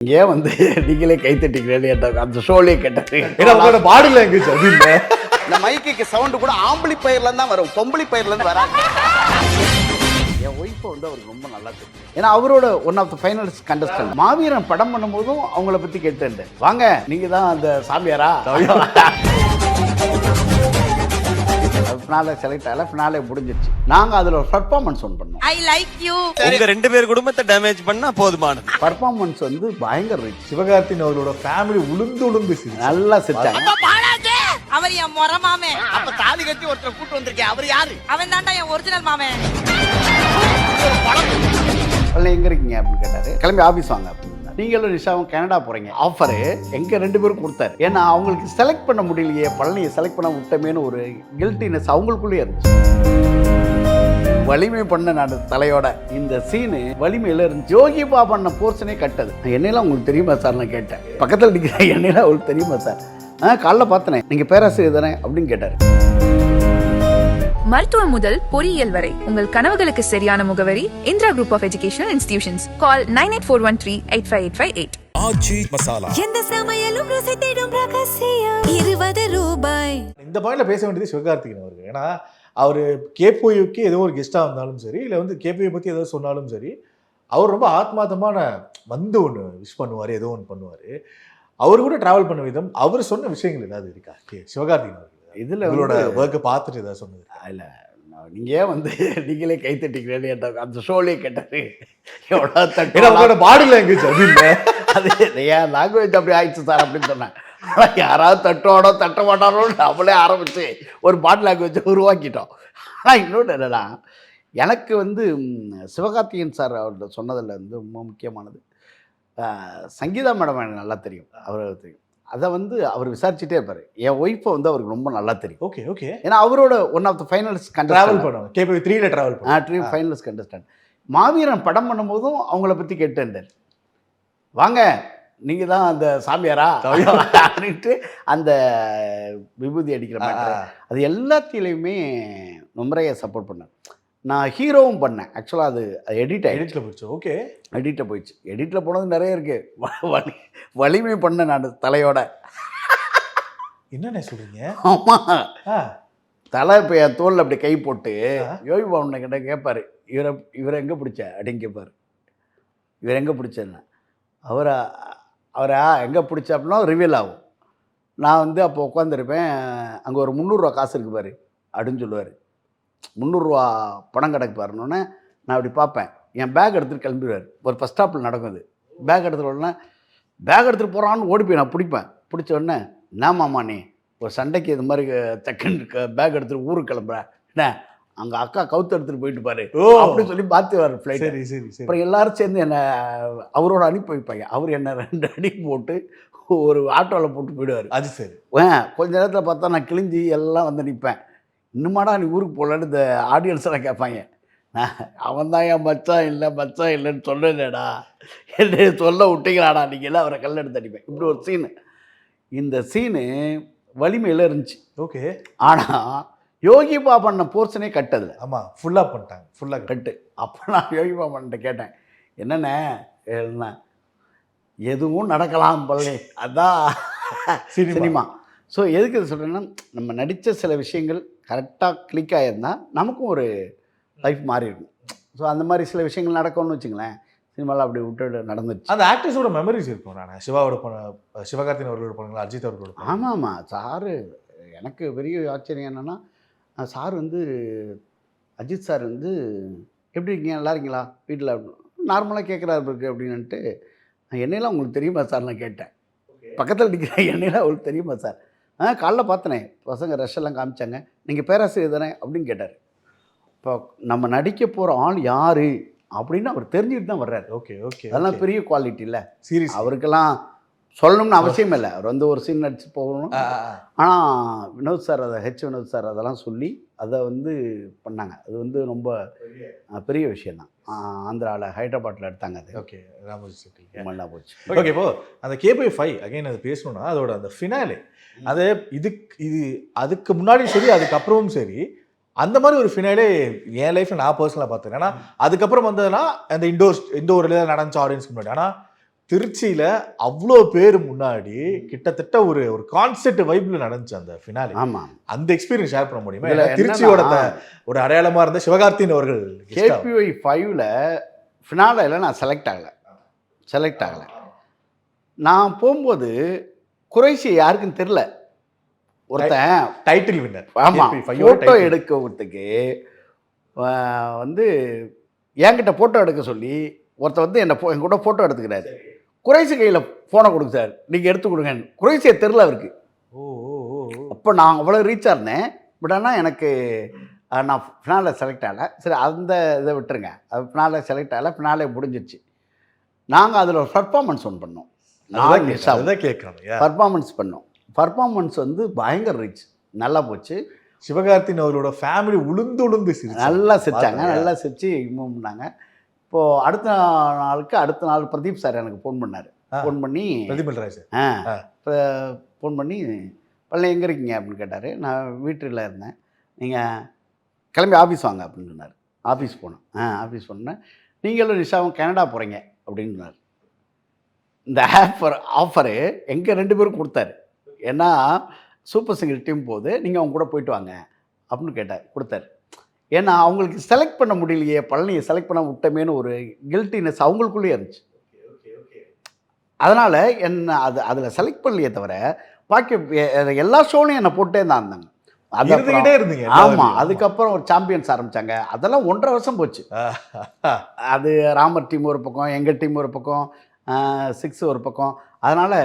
ஏன் வந்து நீங்களே கை தட்டிக்கிறேன்னு அந்த ஷோலே கேட்டாரு. ஏன்னா உங்களோட பாடி லாங்குவேஜ் அது இல்லை. இந்த மைக்கு சவுண்டு கூட ஆம்பளி பயிர்ல தான் வரும், பொம்பளி பயிர்ல இருந்து வராது. என் ஒய்ஃபை வந்து அவருக்கு ரொம்ப நல்லா தெரியும். ஏன்னா அவரோட one of the finals contestant. Maaveeran படம் பண்ணும்போதும் அவங்கள பத்தி கேட்டேன். வாங்க நீங்க தான் அந்த சாமியாரா? ஃபினாலே செலக்ட் ஆகல, ஃபினாலே முடிஞ்சிருச்சு. நாங்க அதுல ஒரு பர்ஃபார்மன்ஸ் ஒன்று பண்ணோம். I like you. உங்க ரெண்டு பேர் குடும்பத்தை டேமேஜ் பண்ணா போதுமானது. பர்ஃபார்மன்ஸ் வந்து பயங்கர ரிச். சிவகார்த்தின் அவர்களோட ஃபேமிலி உளுந்து நல்லா சிரிச்சாங்க. அவர் என் முறை மாமே. அப்ப தாலி கட்டி ஒருத்தர் கூட்டு வந்திருக்கேன், அவர் யாரு? அவன் தாண்டா என் ஒரிஜினல் மாமே. எங்க இருக்கீங்க அப்படின்னு கேட்டாரு. கிளம்பி ஆபீஸ் வாங்க அப்படின்னு. நீங்களும் நிஷாவும் கனடா போறீங்க. ஆஃபரு எங்க 2 பேரும் கொடுத்தாரு. ஏன்னா அவங்களுக்கு செலக்ட் பண்ண முடியலையே, பழனியை செலக்ட் பண்ண விட்டமேனு ஒரு கில்ட்டினஸ் அவங்களுக்குள்ளேயே இருந்துச்சு. வலிமை பண்ண நான் தலையோட இந்த சீனு வலிமையில இருந்து யோகி பா பண்ண போர்ஷனே கட்டது. என்னெல்லாம் உங்களுக்கு தெரியுமா சார் நான் கேட்டேன். பக்கத்தில் நிற்கிற என்னெல்லாம் உங்களுக்கு தெரியுமா சார்? காலைல பார்த்தனே நீங்க பேராசிரியர் தானே அப்படின்னு கேட்டாரு. மருத்துவம் முதல் பொறியியல் வரை உங்கள் கனவுகளுக்கு சரியான முகவரி Indira group of educational institutions. Call 9841385858. Aachi Masala. எந்த சமையலும் ருசி தேடும் ரகசியம் 20 ரூபாய். இந்த பாயிண்ட்ல பேச வேண்டியது சிவகார்த்திகேயன் அவர்கள். ஏன்னா அவர் கேபிஓக்கு ஏதோ ஒரு கெஸ்ட்டாக வந்தாலும் சரி, இல்லை வந்து கேபிஓ பற்றி ஏதோ சொன்னாலும் சரி, அவர் ரொம்ப ஆத்மார்த்தமான வந்து ஒன்று விஷ் பண்ணுவார், ஏதோ ஒன்று பண்ணுவார். அவர் கூட ட்ராவல் பண்ண விதம், அவர் சொன்ன விஷயங்கள் ஏதாவது இருக்கா சிவகார்த்திகேயன் அவர்கள்? இதில் உங்களோட ஒர்க்கை பார்த்துட்டு ஏதாவது சொன்னது இல்லை, நீங்கள் ஏன் வந்து நீங்களே கை தட்டிக்கிறேன்னு அந்த ஷோலே கேட்டாரு. எவ்வளோ தட்டு. ஏன்னா உங்களோட பாடி லாங்குவேஜ் அது இல்லை. அது ஏன் லாங்குவேஜ் அப்படி ஆயிடுச்சு சார் அப்படின்னு சொன்னேன். ஆனால் யாராவது தட்டோட தட்ட மாட்டாரோன்னு நம்மளே ஆரம்பித்து ஒரு பாடி லாங்குவேஜை உருவாக்கிட்டோம். ஆனால் இன்னொன்று என்னன்னா, எனக்கு வந்து சிவகார்த்திகேயன் சார் அவர்கிட்ட சொன்னதில் வந்து ரொம்ப முக்கியமானது, சங்கீதா மேடம் எனக்கு நல்லா தெரியும், அவருக்கு தெரியும். அதை வந்து அவர் விசாரிச்சுட்டே இருப்பார். என் ஒய்ஃபை வந்து அவருக்கு ரொம்ப நல்லா தெரியும். Okay okay. ஏன்னா அவரோட one of the finals travel பண்ணுவோம், கேபிஓ 3ல ட்ராவல் பண்ணுவோம். Finals contestant. மாவீரன் படம் பண்ணும்போதும் அவங்கள பற்றி கேட்டேன். வாங்க நீங்க தான் அந்த சாமியாரா அப்படின்ட்டு அந்த விபூதி அடிக்கிற மாதிரி அது எல்லாத்திலையுமே நுமரையை சப்போர்ட் பண்ணேன். நான் ஹீரோவும் பண்ணேன். ஆக்சுவலாக அது எடிட்டில் போயிடுச்சு. ஓகே, எடிட்டில் போயிடுச்சு. எடிட்டில் போனது நிறைய இருக்குது. வலிமை பண்ண நான் தலையோட. என்னென்ன சொல்றீங்க? ஆமாம், தலை இப்போ என் தோலில் அப்படி கை போட்டு யோகி பாபு கிட்ட கேட்பாரு, இவரை எங்கே பிடிச்ச அப்படின்னு கேட்பார். இவர் எங்கே பிடிச்சேன்னா அவரை எங்கே பிடிச்ச அப்படின்னா ரிவீல் ஆகும். நான் வந்து அப்போ உட்காந்துருப்பேன், அங்கே ஒரு 300 ரூபா காசு இருக்கு பாரு அப்படின்னு சொல்லுவார். 300 ரூபா பணம் கிடக்கு பாருன்னொன்னே நான் அப்படி பார்ப்பேன். என் பேக் எடுத்துகிட்டு கிளம்பிடுவார். ஒரு ஃபஸ்ட் ஸ்டாப்பில் நடக்குது. பேக் எடுத்துகிட்டு உடனே பேக் எடுத்துகிட்டு போகிறான்னு ஓடி போய் நான் பிடிப்பேன். பிடிச்ச உடனே என்ன மாமா நீ ஒரு சண்டைக்கு இது மாதிரி செகண்ட் பேக் எடுத்துகிட்டு ஊருக்கு கிளம்புறேன், என்ன அங்கே அக்கா கவுத்து எடுத்துகிட்டு போயிட்டு பாரு அப்படின்னு சொல்லி பார்த்துவார் ஃப்ளைட். சரி சரி சரி. அப்புறம் எல்லாரும் சேர்ந்து என்னை அவரோட அனுப்பி வைப்பாங்க. அவர் என்னை 2 அடி போட்டு ஒரு ஆட்டோவில் போட்டு போயிடுவார். அது சரி. கொஞ்ச நேரத்தில் பார்த்தா நான் கிழிஞ்சி எல்லாம் வந்து நிற்பேன். இன்னுமாடா நீ ஊருக்கு போகலன்னு இந்த ஆடியன்ஸெல்லாம் கேட்பாங்க. அவன் தான் என் மச்சான் இல்லைன்னு சொல்லலடா, என்ன சொல்ல விட்டீங்களாடா நீங்களாம் அவரை கல் எடுத்து அடிப்பேன். இப்படி ஒரு சீனு. இந்த சீனு வலிமையில் இருந்துச்சு. ஓகே. ஆனால் யோகி பா பண்ண போர்ஷனே கட்டதில்லை. ஆமாம், ஃபுல்லாக பண்ணிட்டாங்க, ஃபுல்லாக கட்டு. அப்போ நான் யோகி பா பண்ணிட்ட கேட்டேன், என்னென்ன எதுவும் நடக்கலாம் பள்ளி, அதான் சினிமா. ஸோ எதுக்கு இது சொல்கிறேன்னா, நம்ம நடித்த சில விஷயங்கள் கரெக்டாக கிளிக் ஆகிருந்தால் நமக்கும் ஒரு லைஃப் மாறி இருக்கும். ஸோ அந்த மாதிரி சில விஷயங்கள் நடக்கும்னு வச்சுங்களேன். சினிமாவில் அப்படி விட்டு நடந்துச்சு. அந்த ஆக்டர்ஸோட மெமரிஸ் இருக்கும். நான் சிவாவோட சிவகார்த்திகேயன் அவர்களோட போனீங்களா, அஜித் அவர்களோட? ஆமாம் சாரு எனக்கு பெரிய ஆச்சரியம் என்னென்னா, சார் வந்து அஜித் சார் வந்து எப்படி இருக்கீங்க, நல்லா இருக்கீங்களா வீட்டில் நார்மலாக கேட்குறாரு இருக்கு அப்படின்ட்டு, என்னையெல்லாம் உங்களுக்கு தெரியுமா சார் நான் கேட்டேன். பக்கத்தில் நிற்கிற என்னையெல்லாம் உங்களுக்கு தெரியுமா சார்? காலைல பார்த்தனே பசங்க ரஷ்ஷெல்லாம் காமிச்சாங்க, நீங்கள் பேராசிரியர் தானே அப்படின்னு கேட்டார். இப்போ நம்ம நடிக்க போகிற ஆள் யார் அப்படின்னு அவர் தெரிஞ்சுட்டு தான் வர்றாரு. Okay okay. அதெல்லாம் பெரிய குவாலிட்டி இல்லை. சீரியஸ். அவருக்கெல்லாம் சொல்லணும்னு அவசியம் இல்லை. அவர் வந்து ஒரு சீன் நடிச்சு போகணும். ஆனால் வினோத் சார் வினோத் சார் அதெல்லாம் சொல்லி அதை வந்து பண்ணாங்க. அது வந்து ரொம்ப பெரிய விஷயந்தான். ஆந்திராவில் ஹைதராபாத்தில் எடுத்தாங்க. அது ஓகே, ராமோஜி நல்லா போச்சு. ஓகே. இப்போ அந்த கேபிஓ 5 அகைன் அது பேசணும்னா அதோட அந்த ஃபினாலே, அது அதுக்கு முன்னாடியும் சரி அதுக்கப்புறமும் சரி அந்த மாதிரி ஒரு ஃபினாலே என் லைஃப்பில் நான் பர்சனலாக பார்த்தேன். ஏன்னா அதுக்கப்புறம் வந்ததுன்னா அந்த இண்டோரில் நடந்துச்சு ஆடியன்ஸ்க்கு முன்னாடி. ஆனால் திருச்சியில அவ்வளோ பேர் முன்னாடி கிட்டத்தட்ட ஒரு ஒரு கான்செப்ட் வைப்ல நடந்துச்சு அந்த ஃபினாலே. ஆமாம். அந்த எக்ஸ்பீரியன்ஸ் ஷேர் பண்ண முடியுமா? இதுல ஏன்னா திருச்சியோட ஒரு அடையாளமா இருந்த சிவகார்த்தின் அவர்கள் KPI 5ல ஃபினாலையில் நான் செலக்ட் ஆகலை. நான் போகும்போது குறைஷி யாருக்குன்னு தெரில. ஒருத்தன் டைட்டில் வின்னர். ஆமாம், ஃபோட்டோ எடுக்கிறதுக்கு வந்து என்கிட்ட ஃபோட்டோ எடுக்க சொல்லி ஒருத்தர் வந்து என் கூட ஃபோட்டோ எடுத்துக்கிறாரு. குறைசி கையில் ஃபோனை கொடுக்கு சார், நீங்கள் எடுத்து கொடுங்க. குறைசியை தெரில அவருக்கு. அப்போ நான் அவ்வளோ ரீச்சாக இருந்தேன். பட் ஆனால் எனக்கு நான் ஃபினாலே செலக்ட் ஆகலை. சரி, அந்த இதை விட்டுருங்க. அது ஃபினாலே செலக்ட் ஆகலை. ஃபினாலே முடிஞ்சிருச்சு. நாங்கள் அதில் ஒரு பர்ஃபார்மன்ஸ் ஒன்று பண்ணோம். பர்ஃபார்மன்ஸ் பண்ணோம். பர்ஃபார்மன்ஸ் வந்து பயங்கர ரீச், நல்லா போச்சு. சிவகார்த்தின் அவரோட ஃபேமிலி உளுந்து நல்லா சிரிச்சாங்க, நல்லா சிரிச்சு மூவ் பண்ணாங்க. இப்போது அடுத்த நாள் பிரதீப் சார் எனக்கு ஃபோன் பண்ணார். ஃபோன் பண்ணி ஃபோன் பண்ணி பள்ளி எங்கே இருக்கீங்க அப்படின்னு கேட்டார். நான் வீட்டில் இருந்தேன். நீங்கள் கிளம்பி ஆஃபீஸ் வாங்க அப்படின்னு சொன்னார். ஆஃபீஸ் போனேன். ஆஃபீஸ் போனேன். நீங்களும் நிஷாவும் கனடா போகிறீங்க அப்படின்னு சொன்னார். இந்த ஆஃபரு எங்கள் 2 பேரும் கொடுத்தாரு. ஏன்னா சூப்பர் சிங்கர் டீம் போது நீங்கள் அவங்க கூட போயிட்டு வாங்க அப்படின்னு கொடுத்தாரு. ஏன்னா அவங்களுக்கு செலக்ட் பண்ண முடியலையே, பழனியை செலக்ட் பண்ண விட்டமேனு ஒரு கில்ட்டினஸ் அவங்களுக்குள்ளேயே இருந்துச்சு. அதனால் அதில் செலக்ட் பண்ணலையே தவிர பாக்கி எல்லா ஷோலையும் என்னை போட்டே தான் இருந்தாங்க. இருந்தீங்க. ஆமாம். அதுக்கப்புறம் ஒரு சாம்பியன்ஸ் ஆரம்பித்தாங்க. அதெல்லாம் 1.5 வருஷம் போச்சு. அது ராமர் டீம் ஒரு பக்கம், எங்கள் டீம் ஒரு பக்கம், 6 ஒரு பக்கம். அதனால்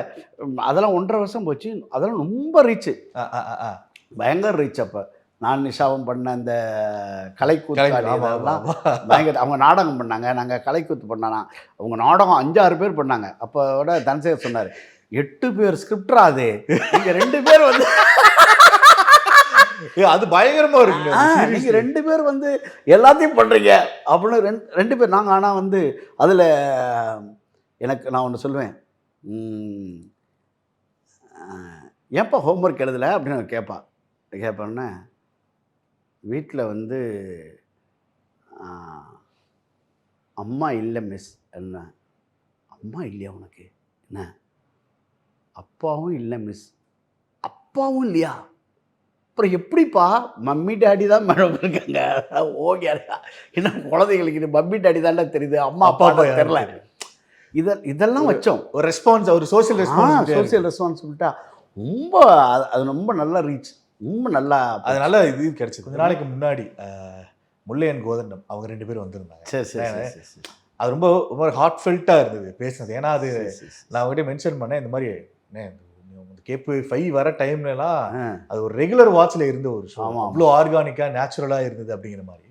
அதெல்லாம் 1.5 வருஷம் போச்சு. அதெல்லாம் ரொம்ப ரீச்சு, பயங்கர ரீச். அப்போ நான் நிஷாவும் பண்ண அந்த கலைக்கூத்து பயங்கர. அவங்க நாடகம் பண்ணாங்க, நாங்கள் கலைக்கூத்து பண்ணோன்னா அவங்க நாடகம் 5-6 பேர் பண்ணாங்க. அப்போ விட தனசேகர் சொன்னார், 8 பேர் ஸ்கிரிப்டரா அது, நீங்கள் 2 பேர் வந்து அது பயங்கரமாக இருக்கு. நீங்கள் 2 பேர் வந்து எல்லாத்தையும் பண்ணுறீங்க அப்படின்னு 2 பேர் நாங்கள். ஆனால் வந்து அதில் எனக்கு நான் ஒன்று சொல்லுவேன், ஏன்ப்பா ஹோம்ஒர்க் எழுதலை அப்படின்னு கேட்பேன்னா, வீட்டில் வந்து அம்மா இல்லை மிஸ். என்ன அம்மா இல்லையா உனக்கு? என்ன அப்பாவும் இல்லை மிஸ். அப்பாவும் இல்லையா? அப்புறம் எப்படிப்பா? மம்மி டேடி தான் மேடம் இருக்காங்க. ஓகே, என்ன குழந்தைங்களுக்கு மம்மி டேடி தானே தெரியுது, அம்மா அப்பா தெரில. இதெல்லாம் வச்சோம் ஒரு ரெஸ்பான்ஸ், ஒரு சோசியல் ரெஸ்பான்சிபிலிட்டா. ரொம்ப அது ரொம்ப நல்லா ரீச், ரொம்ப நல்லா. அதனால இது கிடைச்சது. கொஞ்ச நாளைக்கு முன்னாடி முல்லையன் கோதண்டம் அவங்க 2 பேரும் வந்திருந்தாங்க. சரி. அது ரொம்ப ரொம்ப ஹார்ட் ஃபெல்ட்டாக இருந்தது பேசுனது. ஏன்னா அது நான் அவங்ககிட்ட மென்ஷன் பண்ணேன், இந்த மாதிரி KPI 5 வர டைம்லலாம் அது ஒரு ரெகுலர் வாட்சில் இருந்த ஒரு ஷோ. அவ்வளோ ஆர்கானிக்காக நேச்சுரலாக இருந்தது அப்படிங்கிற மாதிரி.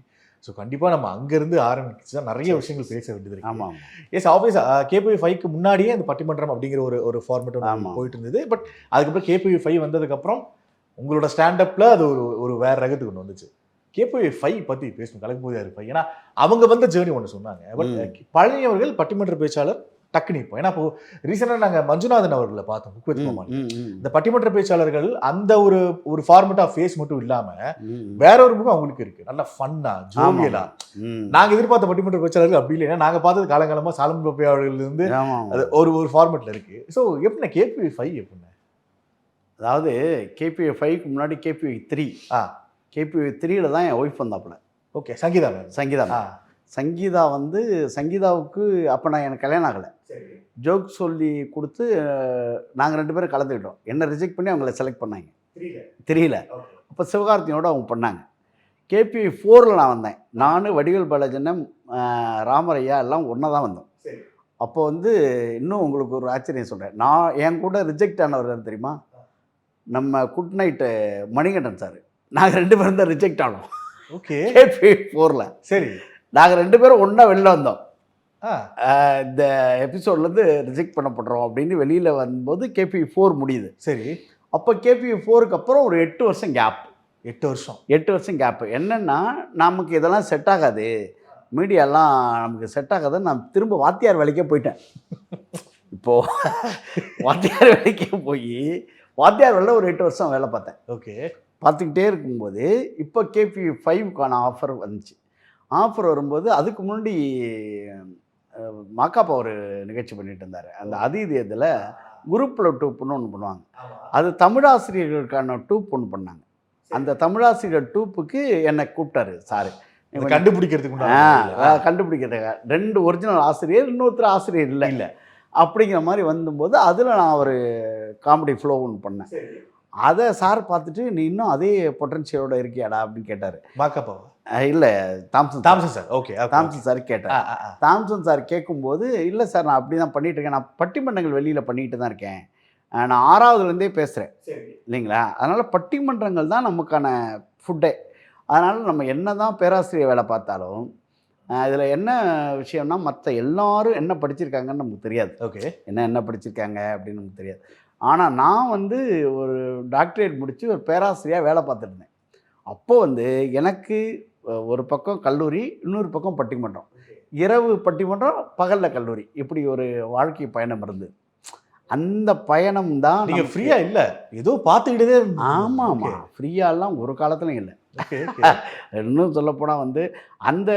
ஸோ கண்டிப்பாக நம்ம அங்கேருந்து ஆரம்பிச்சு தான் நிறைய விஷயங்கள் பேச வேண்டியது இருக்கு. ஆமாம். எஸ், ஆப்வியஸ் KPI 5க்கு முன்னாடியே அந்த பட்டிமன்றம் அப்படிங்கிற ஒரு ஃபார்மேட் போயிட்டு இருந்தது. பட் அதுக்கப்புறம் KPI 5 வந்ததுக்கப்புறம் உங்களோட ஸ்டாண்டப்பில் அது ஒரு வேறு ரகத்துக்கு ஒன்று வந்துச்சு. KPI 5 பற்றி பேசணும், கலக்கும்போது 5. ஏன்னா அவங்க வந்த ஜேர்னி ஒன்று சொன்னாங்க. பட் பழனி அவர்கள் பட்டிமன்ற பேச்சாளர் டக்குனு இப்போ, ஏன்னா இப்போ ரீசெண்டாக நாங்கள் மஞ்சுநாதன் அவர்களை பார்த்தோம் புக் வித் கோமாளி. இந்த பட்டிமன்ற பேச்சாளர்கள் அந்த ஒரு ஃபார்மேட் ஆஃப் ஃபேஸ் மட்டும் இல்லாமல் வேற ஒரு புக்கம் அவங்களுக்கு இருக்கு, நல்லா ஃபன்னா ஜோவியலா. நாங்கள் எதிர்பார்த்த பட்டிமன்ற பேச்சாளர்கள் அப்படி இல்லை. ஏன்னா நாங்கள் பார்த்தது காலங்காலமாக சாலமன் பாப்பையா அவர்கள் இருந்து அது ஒரு ஃபார்மேட்டில் இருக்கு. ஸோ எப்படின்னா KPI 5 எப்படின்னா, அதாவது KPI 5க்கு முன்னாடி KPI 3. KPI 3ல தான் என் ஒய்ஃப் வந்தாப்புல. ஓகே, சங்கீதா வந்து சங்கீதாவுக்கு அப்போ நான் எனக்கு கல்யாணம் ஆகலை. ஜோக் சொல்லி கொடுத்து நாங்கள் 2 பேரும் கலந்துக்கிட்டோம். என்னை ரிஜெக்ட் பண்ணி அவங்கள செலக்ட் பண்ணாங்க. தெரியல. அப்போ சிவகார்த்தியோட அவங்க பண்ணாங்க. KPI 4ல் நான் வந்தேன். நான் வடிவேல் பாலாஜனம் ராமரையா எல்லாம் ஒன்றா தான் வந்தோம். அப்போ வந்து இன்னும் உங்களுக்கு ஒரு ஆச்சரியம் சொல்கிறேன். நான் என் கூட ரிஜெக்ட் ஆனவர் தெரியுமா, நம்ம குட் நைட்டு மணிகண்டன் சார். நாங்கள் 2 பேரும் தான் ரிஜெக்ட் ஆனோம். Okay, KPI 4ல். சரி, நாங்கள் 2 பேரும் ஒன்றா வெளில வந்தோம். இந்த எபிசோட்லேருந்து ரிஜெக்ட் பண்ணப்படுறோம் அப்படின்னு வெளியில் வரும்போது KPI 4 முடியுது. சரி, அப்போ KPI 4க்கு அப்புறம் ஒரு 8 வருஷம் கேப். 8 வருஷம் கேப்பு. என்னென்னா நமக்கு இதெல்லாம் செட் ஆகாது, மீடியாலாம் நமக்கு செட் ஆகாதுன்னு நான் திரும்ப வாத்தியார் வேலைக்கே போயிட்டேன். இப்போது வாத்தியார் வேலைக்கே போய் வாத்தியார் வேலை ஒரு 8 வருஷம் வேலை பார்த்தேன். ஓகே, பார்த்துக்கிட்டே இருக்கும்போது இப்போ KPI 5க்கான ஆஃபர் வந்துச்சு. ஆஃபர் வரும்போது அதுக்கு முன்னாடி மாக்காப்பா ஒரு நிகழ்ச்சி பண்ணிட்டு இருந்தார். அந்த அதீதியத்தில் குரூப்பில் டூப்புன்னு ஒன்று பண்ணுவாங்க. அது தமிழாசிரியர்களுக்கான டூப் ஒன்று பண்ணாங்க. அந்த தமிழாசிரியர் டூப்புக்கு என்னை கூப்பிட்டாரு சாரு. கண்டுபிடிக்கிறதுக்கு கண்டுபிடிக்கிறதுக்காக 2 ஒரிஜினல் ஆசிரியர், இன்னொருத்தர் ஆசிரியர் இல்லை அப்படிங்கிற மாதிரி வந்தபோது அதில் நான் ஒரு காமெடி ஃப்ளோ ஒன்று பண்ணேன். அதை சார் பார்த்துட்டு நீ இன்னும் அதே பொட்டன்ஷியலோட இருக்கியாடா அப்படின்னு கேட்டார். மாக்காப்பா இல்லை, Thomson sir. Okay, Thomson sir கேட்டார். தாம்சன் சார் கேட்கும்போது இல்லை சார் நான் அப்படி தான் பண்ணிகிட்டு இருக்கேன், நான் பட்டிமன்றங்கள் வெளியில் பண்ணிக்கிட்டு தான் இருக்கேன், நான் 6வதுலேருந்தே பேசுகிறேன் இல்லைங்களா, அதனால் பட்டிமன்றங்கள் தான் நமக்கான ஃபுட்டே. அதனால் நம்ம என்ன தான் பேராசிரியர் வேலை பார்த்தாலும் இதில் என்ன விஷயம்னா மற்ற எல்லாரும் என்ன படிச்சிருக்காங்கன்னு நமக்கு தெரியாது. ஓகே, என்ன படிச்சிருக்காங்க அப்படின்னு நமக்கு தெரியாது. ஆனால் நான் வந்து ஒரு டாக்டரேட் முடித்து ஒரு பேராசிரியராக வேலை பார்த்துருந்தேன். அப்போ வந்து எனக்கு ஒரு பக்கம் கல்லூரி, இன்னொரு பக்கம் பட்டிமன்றம், இரவு பட்டிமன்றம், பகலில் கல்லூரி, இப்படி ஒரு வாழ்க்கை பயணம் இருந்தது. அந்த பயணம் தான் நீங்கள் ஃப்ரீயாக இல்லை, ஏதோ பார்த்துக்கிட்டே. ஆமாம், ஃப்ரீயாலாம் ஒரு காலத்துலையும் இல்லை. இன்னும் சொல்லப்போனால் வந்து அந்த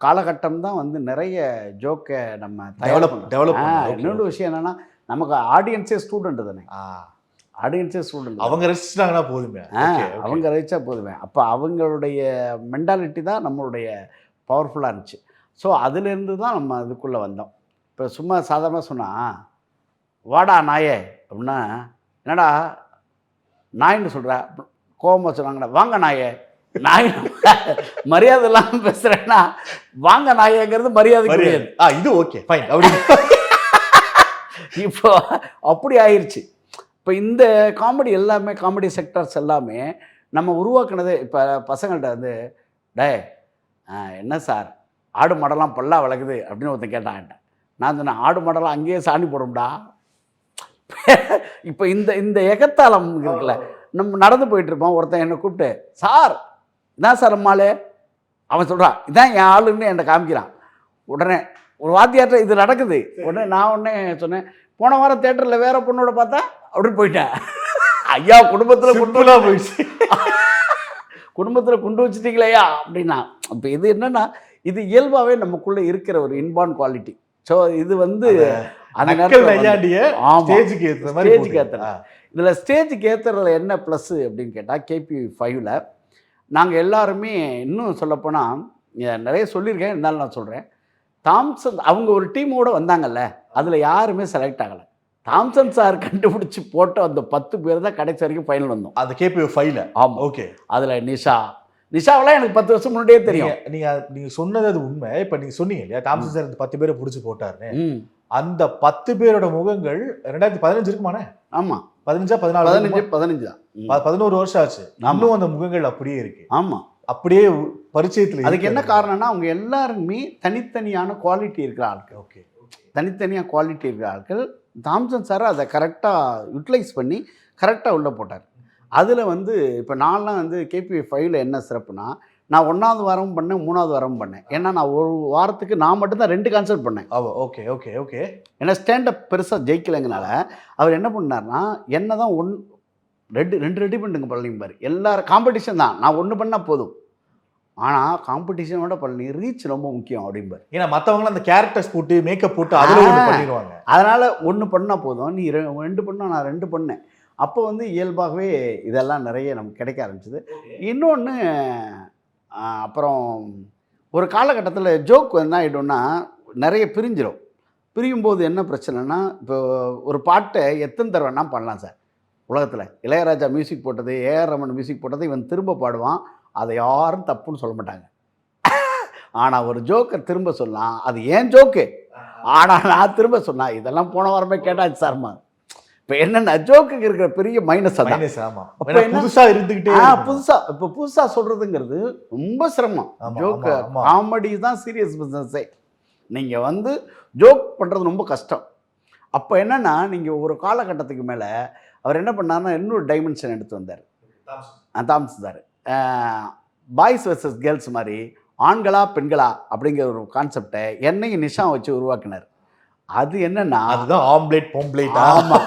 காலகட்டம் தான் வந்து நிறைய ஜோக்கை நம்ம டெவலப். இன்னொரு விஷயம் என்னென்னா நமக்கு ஆடியன்ஸே ஸ்டூடெண்ட் தானே, ஆடியன்ஸே ஸ்டூடெண்ட். அவங்க ரசிச்சிட்டாங்கன்னா போதுமே, அவங்க ரசிச்சா போதுமே. அப்போ அவங்களுடைய மென்டாலிட்டி தான் நம்மளுடைய பவர்ஃபுல்லாக இருந்துச்சு. ஸோ அதுலேருந்து தான் நம்ம அதுக்குள்ளே வந்தோம். இப்போ சும்மா சாதாரணமாக சொன்னால் வாடா நாயே அப்படின்னா என்னடா நாயின்னு சொல்கிற, கோபமாக சொன்னாங்கடா வாங்க நாயே, நாய் மரியாதை இல்லாமல் பேசுகிறேன்னா வாங்க நாயேங்கிறது மரியாதை கிடையாது. இது ஓகே ஃபைன் அப்படி. இப்போ அப்படி ஆயிடுச்சு. இப்போ இந்த காமெடி எல்லாமே, காமெடி செக்டர்ஸ் எல்லாமே நம்ம உருவாக்குனது. இப்போ பசங்கள்கிட்ட வந்து டே என்ன சார் ஆடு மாடெல்லாம் பல்லா வளர்க்குது அப்படின்னு ஒருத்தன் கேட்டான்ட்ட. நான் சொன்னேன் ஆடு மாடெல்லாம் அங்கேயே சாணி போடும்டா. இப்போ இந்த எகத்தாளம் இருக்குல்ல, நம்ம நடந்து போயிட்டுருப்போம், ஒருத்தன் என்னை கூப்பிட்டு சார் இதான் சார் அம்மாளே, அவன் சொல்கிறான் இதான் என் ஆளுன்னு என்னை காமிக்கிறான். உடனே ஒரு வாத்தியார்ட்ட இது நடக்குது. உடனே நான் சொன்னேன் போன வாரம் தேட்டரில் வேற பொண்ணோட பார்த்தா அப்படின்னு போயிட்டேன். ஐயா குடும்பத்தில் குண்டுலாம் போயிடுச்சு, குடும்பத்தில் குண்டு வச்சுட்டீங்களேயா அப்படின்னா. இப்போ இது என்னென்னா இது இயல்பாகவே நமக்குள்ளே இருக்கிற ஒரு இன்பார்ன் குவாலிட்டி. ஸோ இது வந்து அந்த ஸ்டேஜுக்கு ஏற்றுற. இதில் ஸ்டேஜுக்கு ஏற்றுறதுல என்ன ப்ளஸ்ஸு அப்படின்னு கேட்டால் KPV5ல் நாங்கள் எல்லாருமே இன்னும் சொல்லப்போனால் நிறைய சொல்லியிருக்கேன், இருந்தாலும் நான் சொல்கிறேன். தாம்சன் அவங்க ஒரு டீமோடு வந்தாங்கல்ல, அதில் யாருமே செலக்ட் ஆகலை. தாம்சன் சார் கண்டுபிடிச்சி போட்ட அந்த 10 பேர் தான் கடைசி வரைக்கும் ஃபைனல் வந்தோம் அந்த KPV5ல். ஆமாம், ஓகே. அதில் நிஷாவெல்லாம் எனக்கு 10 வருஷம் முன்னாடியே தெரியும். நீங்கள் சொன்னது அது உண்மை. இப்போ நீங்கள் சொன்னீங்க இல்லையா தாம்சன் சார் 10 பேரை பிடிச்சி போட்டாருன்னு. அந்த 10 பேரோட முகங்கள் 2015 இருக்குமாண்ணே? ஆமாம், 15 தான். 11 வருஷம் ஆச்சு, இன்னும் அந்த முகங்கள் அப்படியே இருக்கு. ஆமாம், அப்படியே பரிச்சயத்தில். அதுக்கு என்ன காரணம்னா அவங்க எல்லாருமே தனித்தனியான குவாலிட்டி இருக்கிற ஆட்கள். ஓகே, தனித்தனியாக குவாலிட்டி இருக்கிற ஆட்கள். தாம்சன் சார் அதை கரெக்டாக யூட்டிலைஸ் பண்ணி கரெக்டாக உள்ளே போட்டார். அதில் வந்து இப்போ நான்லாம் வந்து KPV5ல் என்ன சிறப்புனா, நான் 1வது வாரமும் பண்ணேன், 3வது வாரமும் பண்ணேன். ஏன்னா நான் ஒரு வாரத்துக்கு நான் மட்டும்தான் 2 கான்சர்ட் பண்ணேன். Okay okay okay. ஏன்னா ஸ்டாண்டப் பெருசாக ஜெயிக்கலைங்கனால அவர் என்ன பண்ணார்னா என்ன தான் ரெண்டு ரெடி பண்ணுங்க பழனிம்பார். எல்லாரும் காம்படிஷன் தான், நான் 1 பண்ணால் போதும், ஆனால் காம்படிஷனோட பழனி ரீச் ரொம்ப முக்கியம் அப்படிம்பார். ஏன்னா மற்றவங்களாம் அந்த கேரக்டர்ஸ் போட்டு மேக்கப் போட்டு அதில் பண்ணிடுவாங்க. அதனால் 1 பண்ணால் போதும், நீ 2 பண்ணால் நான் 2 பண்ணேன். அப்போ வந்து இயல்பாகவே இதெல்லாம் நிறைய நமக்கு கிடைக்க ஆரம்பிச்சிது. இன்னொன்று அப்புறம் ஒரு காலகட்டத்தில் ஜோக் என்ன ஆகிடும்னா நிறைய பிரிஞ்சிடும். பிரியும்போது என்ன பிரச்சனைனா, இப்போ ஒரு பாட்டை எத்தனை தடவைனா பண்ணலாம் சார். உலகத்தில் இளையராஜா மியூசிக் போட்டது, ஏஆர் ரமன் மியூசிக் போட்டது இவன் திரும்ப பாடுவான், அதை யாரும் தப்புன்னு சொல்ல மாட்டாங்க. ஆனால் ஒரு ஜோக்கை திரும்ப சொல்லலாம், அது ஏன் ஜோக்கு, ஆனால் நான் திரும்ப சொன்னேன் இதெல்லாம் போன வாரமே கேட்டாச்சு சார்மா. இப்போ என்னென்ன ஜோக்குக்கு இருக்கிற பெரிய மைனஸ் அதான். புதுசாக இருந்துக்கிட்டே புதுசாக சொல்கிறதுங்கிறது ரொம்ப சிரமம். ஜோக்கு காமெடி தான் சீரியஸ் பிஸ்னஸே. நீங்கள் வந்து ஜோக் பண்ணுறது ரொம்ப கஷ்டம். அப்போ என்னென்னா நீங்கள் ஒரு காலகட்டத்துக்கு மேலே அவர் என்ன பண்ணார்னா இன்னொரு டைமென்ஷன் எடுத்து வந்தார் Thomson sir. Boys versus girls மாதிரி ஆண்களா பெண்களா அப்படிங்கிற ஒரு கான்செப்டை என்னையும் நிஷா வச்சு உருவாக்கினார். அது என்னன்னா அதுதான் ஆம்லேட் பொம்ப்ளேட். ஆமாம்,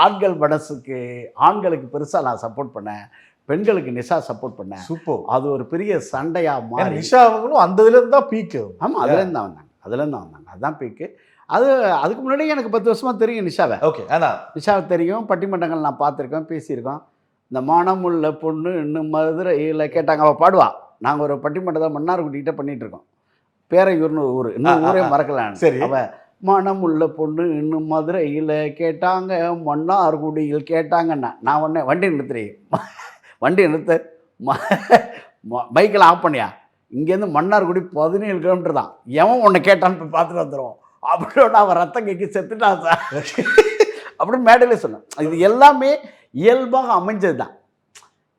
ஆண்கள் மனசுக்கு ஆண்களுக்கு பெருசாக நான் சப்போர்ட் பண்ணேன், பெண்களுக்கு நிஷா சப்போர்ட் பண்ண சூப்பர். அது ஒரு பெரிய சண்டையா மாறி நிஷா அவங்களும் அந்த இதுல இருந்து தான் பீக். ஆமாம் அதுலேருந்து தான் வந்தாங்க அதுதான் பீக்கு. அதுக்கு முன்னாடி எனக்கு 10 வருஷமா தெரியும் நிஷாவை. ஓகே. ஆனா நிஷாவை தெரியும், பட்டிமன்றங்கள் நான் பார்த்துருக்கேன், பேசியிருக்கோம். இந்த மானமுள்ள பொண்ணு இன்னும் மதுரையில் கேட்டாங்க, அவள் பாடுவாள். நாங்கள் ஒரு பட்டிமன்றத்தை மன்னார்குடிக்கிட்ட பண்ணிகிட்டு இருக்கோம். பேரையூர்னு ஊர், இன்னும் ஊரே மறக்கலாம். சரி. அவள் மனமுள்ள பொண்ணு இன்னும் மதுரையில் கேட்டாங்க, மன்னார்குடியில் கேட்டாங்கன்னா நான் உடனே வண்டி நிறுத்து பைக்கில் ஆஃப் பண்ணியா, இங்கேருந்து மன்னார்குடி 17 கிலோமீட்டர் தான், எவன் உன்னை கேட்டான்னு போய் பார்த்துட்டு வந்துடுவோம் அப்படின்னு அவன் ரத்தம் கேட்கி செத்துட்டான் சார் அப்படின்னு மேடையிலே சொன்னேன். இது எல்லாமே இயல்பாக அமைஞ்சது தான்.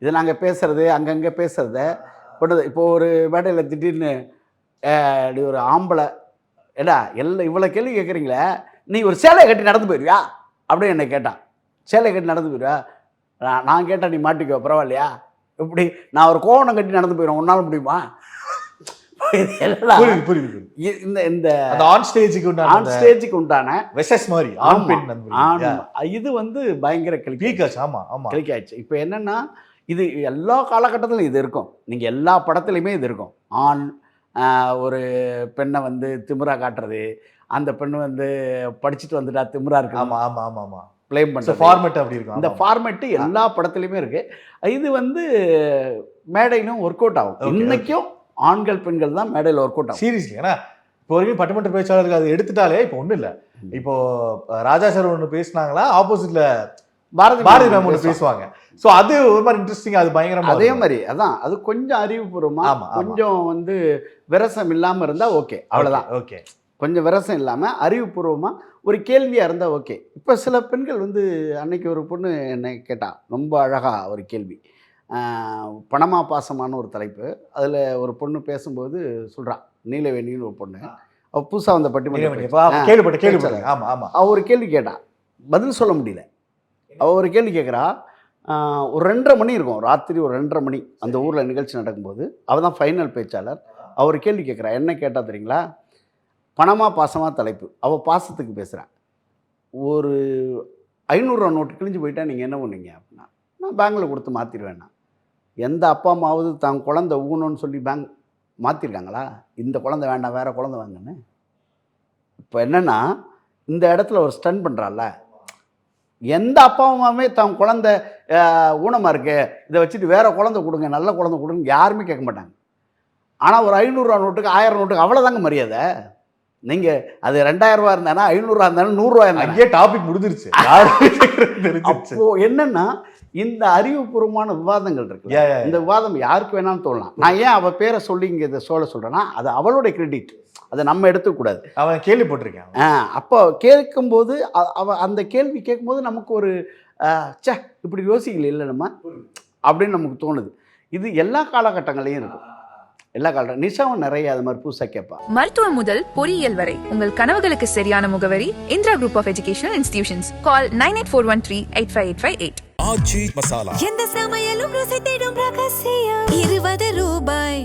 இது நாங்கள் பேசுகிறது அங்கங்கே பேசுகிறத கொண்டது. இப்போ ஒரு மேடையில் திடீர்னு இப்படி ஒரு ஆம்பளை ஏடா எல்லாம் இவ்வளோ கேள்வி கேட்குறீங்களே, நீ ஒரு சேலையை கட்டி நடந்து போயிடுவியா அப்படின்னு என்னை கேட்டான். சேலையை கட்டி நடந்து போயிடுவா? நான் கேட்டால் நீ மாட்டிக்கோ பரவாயில்லையா, இப்படி நான் ஒரு கோவணம் கட்டி நடந்து போயிடுவேன், உன்னால் முடியுமா? இந்த ஆன் ஸ்டேஜுக்கு உண்டான வெசஸ் மாதிரி ஆண் பெண் இது வந்து பயங்கர கிளிக்காச்சு. கிளிக்காச்சு. இப்போ என்னன்னா இது எல்லா காலகட்டத்திலும் இது இருக்கும். நீங்கள் எல்லா படத்துலையுமே இது இருக்கும். ஆண் ஒரு பெண்ணை வந்து திமிரா காட்டுறது, அந்த பெண்ணு வந்து படிச்சுட்டு வந்துட்டா திமிரா இருக்கு. ப்ளேம் பண்ணுற ஃபார்மேட் அப்படி இருக்கும். இந்த ஃபார்மேட்டு எல்லா படத்துலையுமே இருக்கு. இது வந்து மேடையிலும் ஒர்க் அவுட் ஆகும். இன்னைக்கும் ஆண்கள் பெண்கள் தான் மேடையில் ஒர்க் அவுட் ஆகும். சீரியஸ்லி. ஏன்னா இப்போ வரைக்கும் பட்டிமன்ற பேச்சாளர்கள் அது எடுத்துட்டாலே இப்போ ஒன்றும் இல்லை. இப்போ ராஜா சார் ஒன்று பேசினாங்களா, ஆப்போசிட்ல பாரதி மேம் ஒன்று பேசுவாங்க. ஸோ அது ஒரு மாதிரி இன்ட்ரெஸ்டிங், அது பயங்கரமாக. அதே மாதிரி அதான் அது கொஞ்சம் அறிவுபூர்வமாக கொஞ்சம் வந்து விரசம் இல்லாமல் இருந்தால் ஓகே, அவ்வளோதான். ஓகே, கொஞ்சம் விரசம் இல்லாமல் அறிவுபூர்வமாக ஒரு கேள்வியாக இருந்தால் ஓகே. இப்போ சில பெண்கள் வந்து அன்னைக்கு ஒரு பொண்ணு என்னை கேட்டால் ரொம்ப அழகாக ஒரு கேள்வி, பணமா பாசமான ஒரு தலைப்பு. அதில் ஒரு பொண்ணு பேசும்போது சொல்கிறான், நீலவேணின்னு ஒரு பொண்ணு, அவள் புதுசாக வந்த பட்டிமன்றம் கேள்விப்பட்டேன். அவள் ஒரு கேள்வி கேட்டான், பதில் சொல்ல முடியல. அவள் ஒரு கேள்வி கேட்குறா, ஒரு 2:30 மணி இருக்கும், ராத்திரி ஒரு 2:30 மணி அந்த ஊரில் நிகழ்ச்சி நடக்கும்போது. அவள் தான் ஃபைனல் பேச்சாளர். அவர் கேள்வி கேட்குறா, என்ன கேட்டால் தெரியுங்களா, பணமா பாசமாக தலைப்பு. அவள் பாசத்துக்கு பேசுகிறான். ஒரு 500 ரூபா நோட்டு கிழிஞ்சு போயிட்டா நீங்கள் என்ன பண்ணுவீங்க அப்படின்னா, நான் பேங்கில் கொடுத்து மாற்றிடுவேன்னா. எந்த அப்பா அம்மாவது தான் குழந்தை ஊனோன்னு சொல்லி பேங்க் மாற்றிருக்காங்களா? இந்த குழந்தை வேண்டாம் வேறு குழந்தை வாங்கன்னு. இப்போ என்னென்னா இந்த இடத்துல ஒரு ஸ்டன் பண்ணுறாள்ல, எந்த அப்பா அம்மாவுமே தான் குழந்தை ஊனமாக இருக்கு, இதை வச்சுட்டு வேறு குழந்தை கொடுங்க, நல்ல குழந்தை கொடுங்க யாருமே கேட்க மாட்டாங்க. ஆனால் ஒரு 500 ரூபா நோட்டுக்கு 1000 நோட்டுக்கு அவ்வளோதாங்க மரியாதை. நீங்கள் அது 2000 ரூபா இருந்தானா 500 ரூபா இருந்தாலும் 100 ரூபா இருந்தாலும் அங்கேயே டாபிக் முடிஞ்சிருச்சு. அப்போ என்னன்னா இந்த அறிவுபூர்வமான விவாதங்கள் இருக்கு. இந்த விவாதம் யாருக்கு வேணாலும் தோணலாம். நான் ஏன் அவள் பேரை சொல்லி இங்கே இதை சொல்கிறேன்னா, அது அவளுடைய கிரெடிட், அதை நம்ம எடுத்துக்கூடாது. அவன் கேள்விப்பட்டிருக்கேன். அப்போ கேட்கும்போது அந்த கேள்வி கேட்கும்போது நமக்கு ஒரு சே இப்படி யோசிக்கல இல்லை நம்ம அப்படின்னு நமக்கு தோணுது. இது எல்லா காலகட்டங்களையும் இருக்கும். எல்லா காலம் நிஷாவும் நிறைய அது மாதிரி புதுசாக கேட்பா. மருத்துவம் முதல் பொறியியல் வரை உங்கள் கனவுகளுக்கு சரியான முகவரி Indira group of educational institutions. Call 9841385858. எந்த சமையலும் ருசி தேடும் ரகசியம் 20 ரூபாய்.